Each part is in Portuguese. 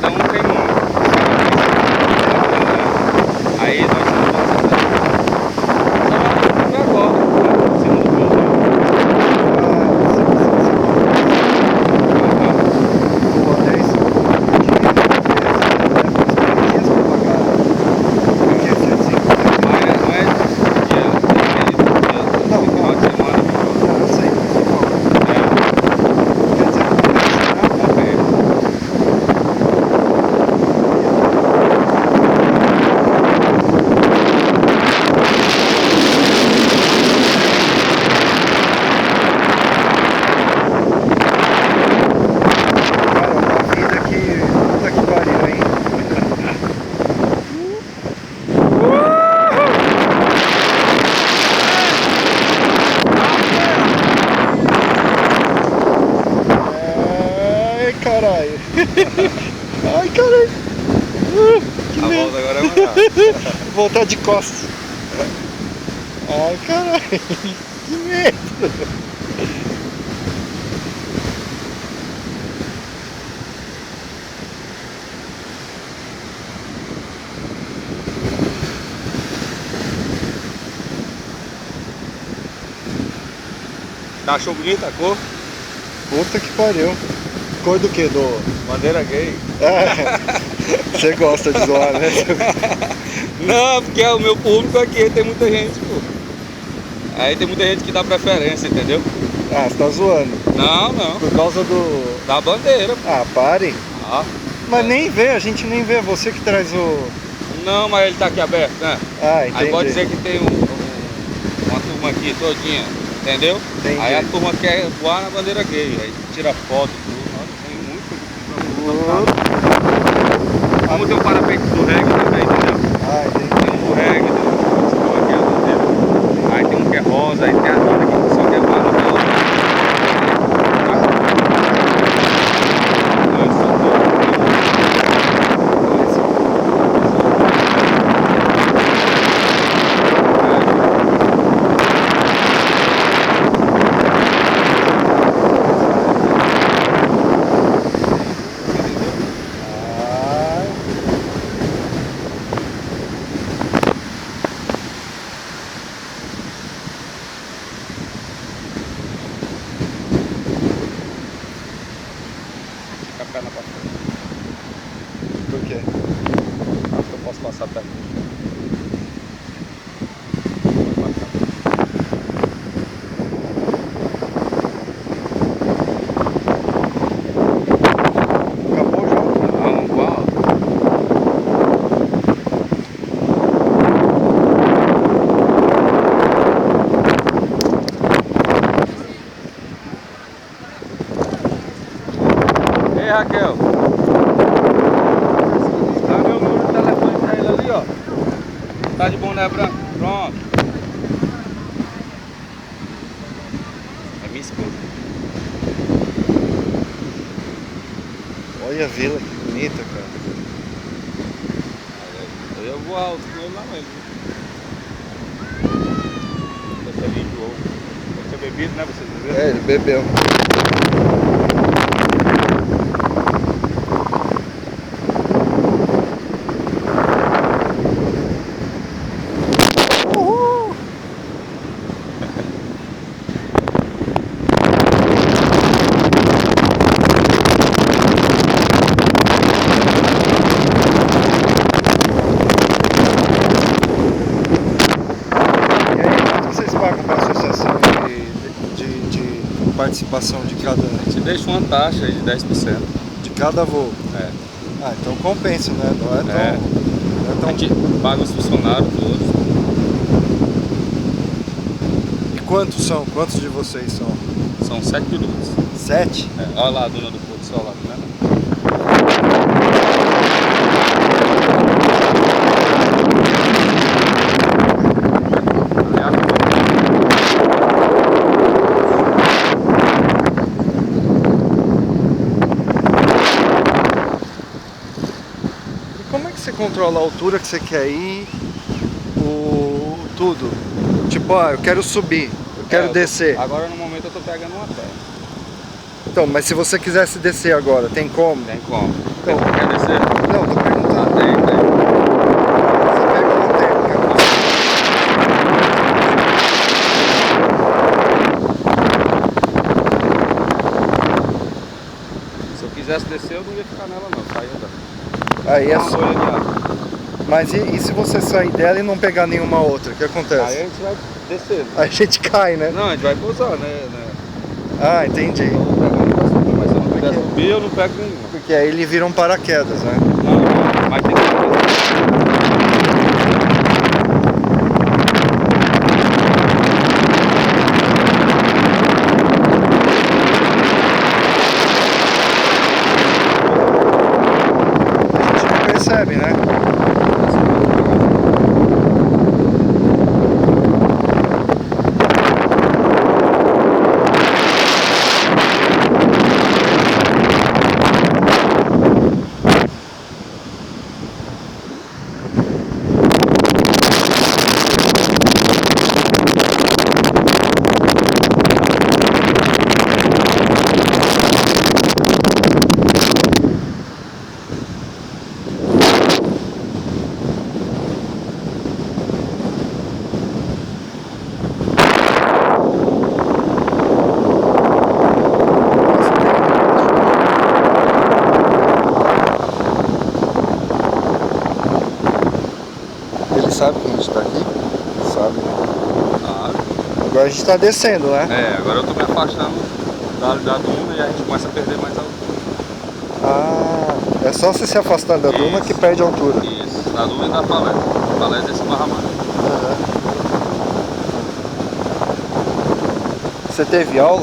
cada um tem um. Aí nós vamos agora, segundo piloto. Caralho. Ai, caralho. Que A medo. volta agora é uma. Voltar de costas. Ai, caralho. Que medo. Achou bonita a cor? Puta que pariu. Cor do que? Do... Bandeira gay. É, você gosta de zoar, né? Não, porque é o meu público aqui, tem muita gente, pô. Aí tem muita gente que dá preferência, entendeu? Ah, você tá zoando. Não, não. Por causa do... Da bandeira, pô. Ah, pare. Ah, Mas nem vê, a gente nem vê. Você que traz o... não, mas ele tá aqui aberto, né? Ah, entendi. Aí pode dizer que tem uma turma aqui todinha, entendeu? Entendi. Aí a turma quer voar na bandeira gay, aí tira foto, tudo. Nossa, tem muito. Como tem o parapeito do reggae também, entendeu? Ah, entendi. Tem um do reggae, do aqui a bandeira. Aí tem um que é rosa, aí tem a outra aqui que só quer voar no piloto. Fica a perna pra frente. Por quê? Acho que eu posso passar perto. Acabou já? Vamos voar. Ei, Raquel. Dá meu número de telefone pra ele ali, ó. Tá de boné branco. Pronto. É minha esposa. Olha a vila, que bonita, cara. Eu ia voar alto com ele lá mesmo. Você enjoou. Deve ter bebido, né? Vocês viram? É, ele bebeu. Participação de cada... Te deixa uma taxa aí de 10%. De cada voo. É. Ah, então compensa, né? Não é tão... É. Não é A tão... gente paga os funcionários todos. E quantos são? Quantos de vocês são? São 7 pilotos. 7? É. Olha lá a dona do pôr do sol lá, tá vendo? Como é que você controla a altura que você quer ir? Tudo? Tipo, eu quero subir, eu quero descer. Agora no momento eu tô pegando uma terra. Então, mas se você quisesse descer agora, tem como? Tem como. Então, Quer descer? não, tô perguntando. Tem. Você pega ou não tem? Se eu quisesse descer, eu não ia ficar nela não, saia da. Aí é Uma só... bolha de água. Mas e se você sair dela e não pegar nenhuma outra? O que Aí a acontece? gente vai descer. Aí a gente cai, né? Não, a gente vai pousar, né? Ah, entendi. Eu vou pegar um pra subir, mas se eu não puder subir, eu não pego nenhuma. Porque aí ele vira um paraquedas, né? Não, mas tem que. A gente não percebe, né? Ele sabe que a gente tá aqui? Sabe, né? Ah, Agora a gente tá descendo, né? agora eu tô me afastando da duna e a gente começa a perder mais altura. Ah, é só você se afastar da duna que perde a altura. Isso, da duna e da falésia. Falésia é esse barramar. Você teve aula?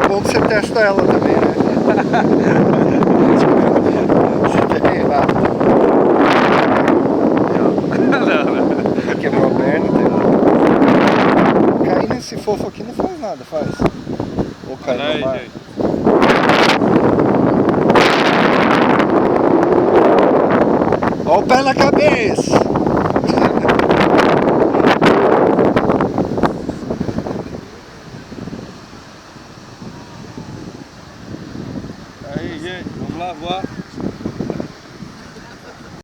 Bom que você testa ela também, né? Você tem errado. Quebrou a perna, tem... Cair nesse fofo aqui não faz nada, faz? Ou cair no mar? Olha o pé na cabeça! Aí, gente, vamos lá voar.